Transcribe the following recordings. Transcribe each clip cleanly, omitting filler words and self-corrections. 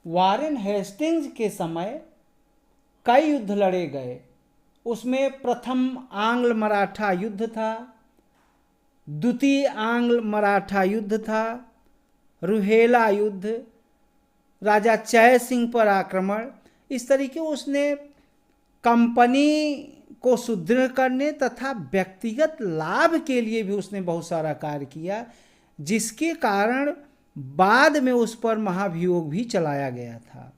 Warren Hastings के समय कई युद्ध लड़े गए। उसमें प्रथम आंग्ल मराठा युद्ध था, द्वितीय आंग्ल मराठा युद्ध था, रुहेला युद्ध, राजा जय सिंह पर आक्रमण। इस तरीके उसने कंपनी को सुदृढ़ करने तथा व्यक्तिगत लाभ के लिए भी उसने बहुत सारा कार्य किया, जिसके कारण बाद में उस पर महाभियोग भी चलाया गया था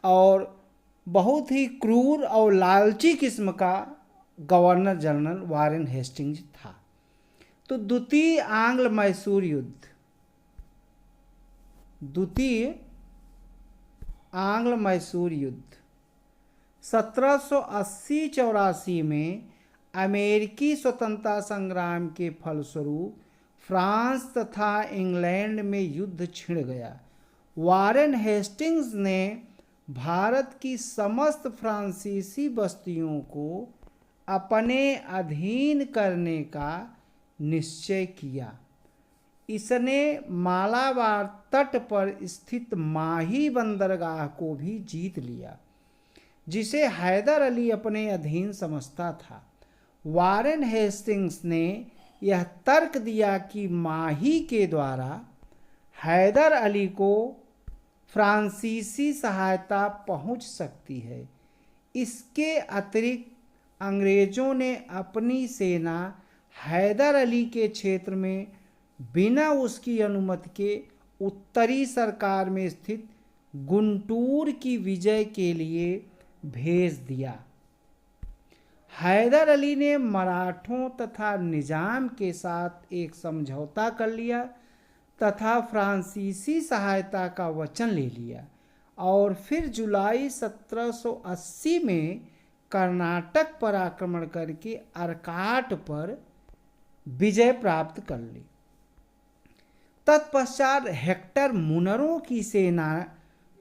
और बहुत ही क्रूर और लालची किस्म का गवर्नर जनरल वारेन हेस्टिंग्स था। तो द्वितीय आंग्ल मैसूर युद्ध, द्वितीय आंग्ल मैसूर युद्ध 1780-84 में अमेरिकी स्वतंत्रता संग्राम के फलस्वरूप फ्रांस तथा इंग्लैंड में युद्ध छिड़ गया। वारेन हेस्टिंग्स ने भारत की समस्त फ्रांसीसी बस्तियों को अपने अधीन करने का निश्चय किया। इसने मालाबार तट पर स्थित माही बंदरगाह को भी जीत लिया, जिसे हैदर अली अपने अधीन समझता था। वारेन हेस्टिंग्स ने यह तर्क दिया कि माही के द्वारा हैदर अली को फ्रांसीसी सहायता पहुंच सकती है। इसके अतिरिक्त अंग्रेजों ने अपनी सेना हैदर अली के क्षेत्र में बिना उसकी अनुमति के उत्तरी सरकार में स्थित गुंटूर की विजय के लिए भेज दिया। हैदर अली ने मराठों तथा निजाम के साथ एक समझौता कर लिया तथा फ्रांसीसी सहायता का वचन ले लिया और फिर जुलाई 1780 में कर्नाटक पर आक्रमण करके अर्काट पर विजय प्राप्त कर ली। तत्पश्चात हेक्टर मुनरो की सेना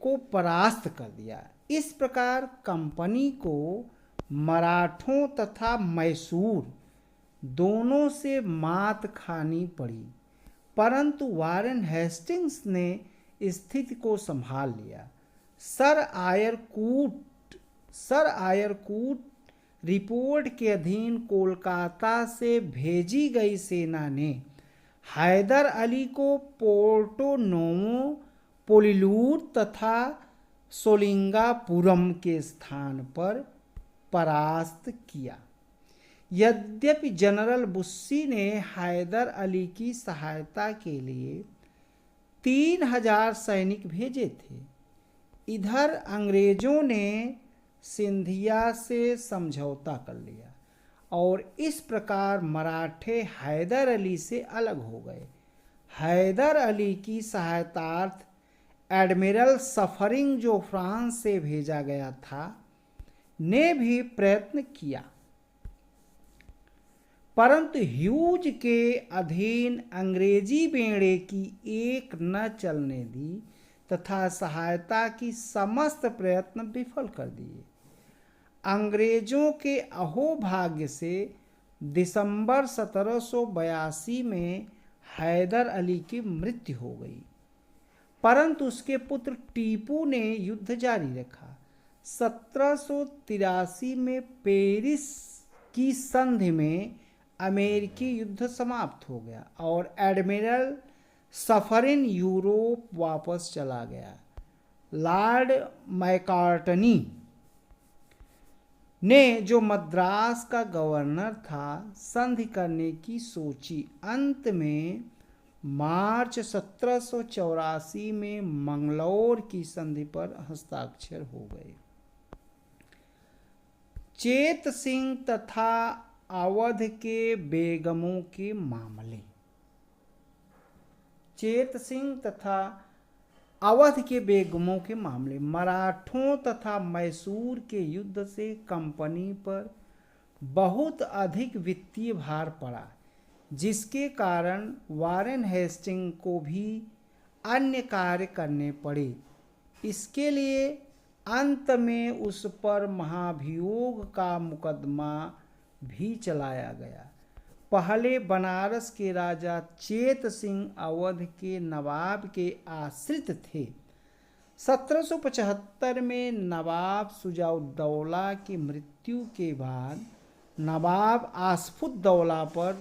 को परास्त कर दिया। इस प्रकार कंपनी को मराठों तथा मैसूर दोनों से मात खानी पड़ी, परंतु वारेन हेस्टिंग्स ने स्थिति को संभाल लिया। सर आयरकूट रिपोर्ट के अधीन कोलकाता से भेजी गई सेना ने हैदर अली को पोर्टो नोवो, पोलिलूर तथा सोलिंगापुरम के स्थान पर परास्त किया। यद्यपि जनरल बुस्सी ने हैदर अली की सहायता के लिए 3000 सैनिक भेजे थे, इधर अंग्रेजों ने सिंधिया से समझौता कर लिया और इस प्रकार मराठे हैदर अली से अलग हो गए। हैदर अली की सहायतार्थ एडमिरल सफरिंग, जो फ्रांस से भेजा गया था, ने भी प्रयत्न किया, परंतु ह्यूज के अधीन अंग्रेजी बेड़े की एक न चलने दी तथा सहायता की समस्त प्रयत्न विफल कर दिए। अंग्रेजों के अहोभाग्य से दिसंबर 1782 में हैदर अली की मृत्यु हो गई, परंतु उसके पुत्र टीपू ने युद्ध जारी रखा। 1783 में पेरिस की संधि में अमेरिकी युद्ध समाप्त हो गया और एडमिरल सफरिन यूरोप वापस चला गया। लॉर्ड मैकार्टनी ने, जो मद्रास का गवर्नर था, संधि करने की सोची। अंत में मार्च 1784 में मंगलौर की संधि पर हस्ताक्षर हो गए। चेत सिंह तथा अवध के बेगमों के मामले। चेत सिंह तथा अवध के बेगमों के मामले। मराठों तथा मैसूर के युद्ध से कंपनी पर बहुत अधिक वित्तीय भार पड़ा, जिसके कारण वारेन हेस्टिंग को भी अन्य कार्य करने पड़े। इसके लिए अंत में उस पर महाभियोग का मुकदमा भी चलाया गया। पहले बनारस के राजा चेत सिंह अवध के नवाब के आश्रित थे। 1775 में नवाब शुजाउद्दौला की मृत्यु के बाद नवाब आसफुद्दौला पर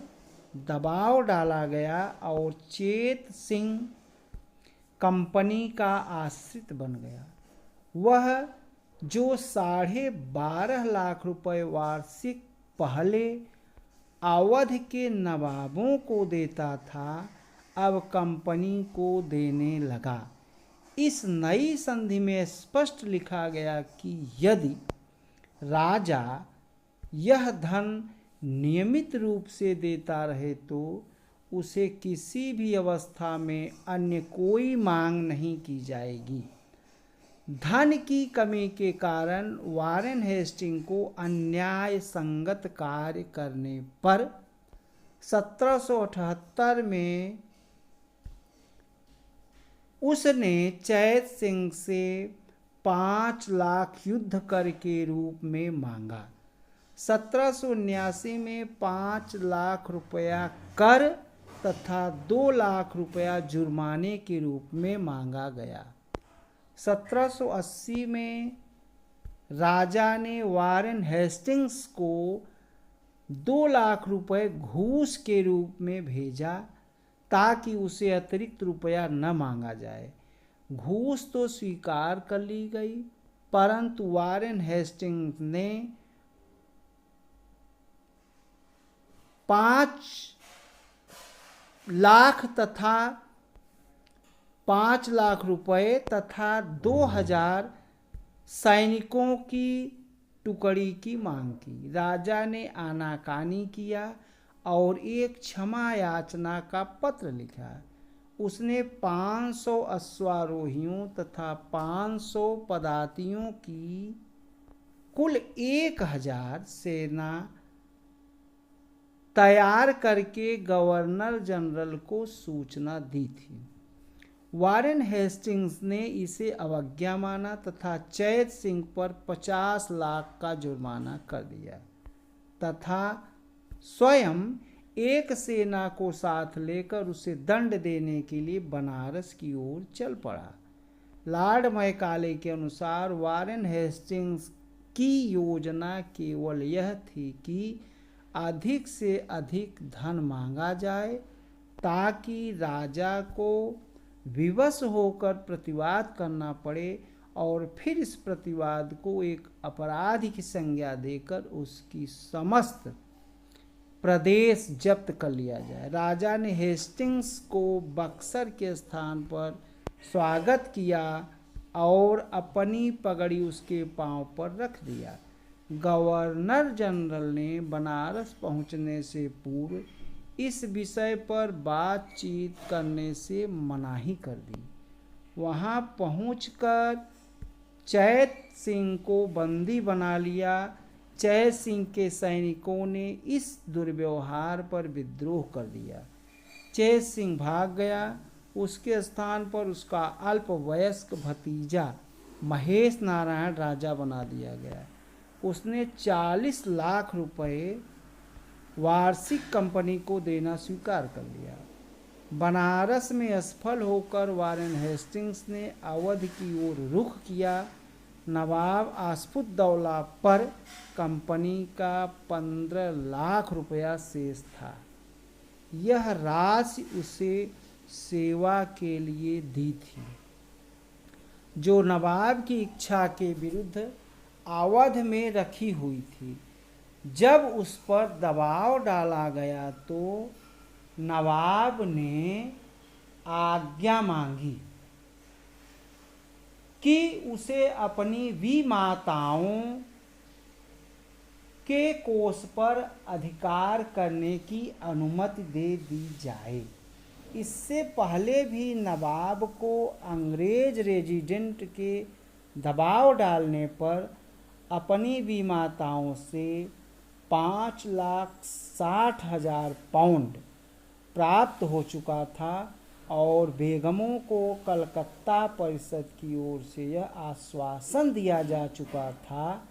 दबाव डाला गया और चेत सिंह कंपनी का आश्रित बन गया। वह जो 12.5 लाख रुपए वार्षिक पहले अवध के नवाबों को देता था, अब कंपनी को देने लगा। इस नई संधि में स्पष्ट लिखा गया कि यदि राजा यह धन नियमित रूप से देता रहे तो उसे किसी भी अवस्था में अन्य कोई मांग नहीं की जाएगी। धन की कमी के कारण वारेन हेस्टिंग को अन्याय संगत कार्य करने पर 1778 में उसने चैत सिंह से 5 लाख युद्ध कर के रूप में मांगा। 1779 में 5 लाख रुपया कर तथा 2 लाख रुपया जुर्माने के रूप में मांगा गया। 1780 में राजा ने वारेन हेस्टिंग्स को 2 लाख रुपए घूस के रूप में भेजा ताकि उसे अतिरिक्त रुपया न मांगा जाए। घूस तो स्वीकार कर ली गई, परंतु वारेन हेस्टिंग्स ने 5 लाख तथा 5 लाख रुपए तथा 2000 सैनिकों की टुकड़ी की मांग की। राजा ने आनाकानी किया और एक क्षमा याचना का पत्र लिखा। उसने 500 अश्वारोहियों तथा 500 पदातियों की कुल 1000 सेना तैयार करके गवर्नर जनरल को सूचना दी थी। वारेन हेस्टिंग्स ने इसे अवज्ञा माना तथा चैत सिंह पर 50 लाख का जुर्माना कर दिया तथा स्वयं एक सेना को साथ लेकर उसे दंड देने के लिए बनारस की ओर चल पड़ा। लॉर्ड मैकाले के अनुसार वारेन हेस्टिंग्स की योजना केवल यह थी कि अधिक से अधिक धन मांगा जाए ताकि राजा को विवश होकर प्रतिवाद करना पड़े और फिर इस प्रतिवाद को एक अपराध की संज्ञा देकर उसकी समस्त प्रदेश जब्त कर लिया जाए। राजा ने हेस्टिंग्स को बक्सर के स्थान पर स्वागत किया और अपनी पगड़ी उसके पांव पर रख दिया। गवर्नर जनरल ने बनारस पहुंचने से पूर्व इस विषय पर बातचीत करने से मनाही कर दी। वहां पहुंचकर चैत सिंह को बंदी बना लिया। चैत सिंह के सैनिकों ने इस दुर्व्यवहार पर विद्रोह कर दिया। चैत सिंह भाग गया। उसके स्थान पर उसका अल्पवयस्क भतीजा महेश नारायण राजा बना दिया गया। उसने 40 लाख रुपए वार्षिक कंपनी को देना स्वीकार कर लिया। बनारस में असफल होकर वारेन हेस्टिंग्स ने अवध की ओर रुख किया। नवाब आसफुद्दौला पर कंपनी का 15 लाख रुपया शेष था। यह राशि उसे सेवा के लिए दी थी, जो नवाब की इच्छा के विरुद्ध अवध में रखी हुई थी। जब उस पर दबाव डाला गया तो नवाब ने आज्ञा मांगी कि उसे अपनी विमाताओं के कोष पर अधिकार करने की अनुमति दे दी जाए। इससे पहले भी नवाब को अंग्रेज रेजिडेंट के दबाव डालने पर अपनी विमाताओं से 5,60,000 पाउंड प्राप्त हो चुका था और बेगमों को कलकत्ता परिषद की ओर से यह आश्वासन दिया जा चुका था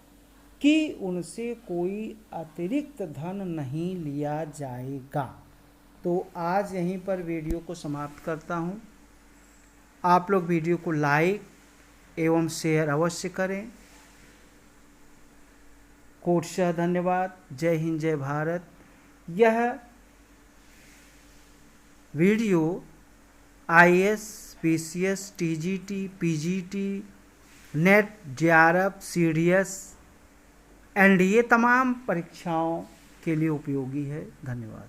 कि उनसे कोई अतिरिक्त धन नहीं लिया जाएगा। तो आज यहीं पर वीडियो को समाप्त करता हूँ। आप लोग वीडियो को लाइक एवं शेयर अवश्य करें। कोटशः धन्यवाद। जय हिंद, जय भारत। यह video IAS, PCS, TGT, PGT, net, JRF, CDS, NDA तमाम परीक्षाओं के लिए उपयोगी है। धन्यवाद।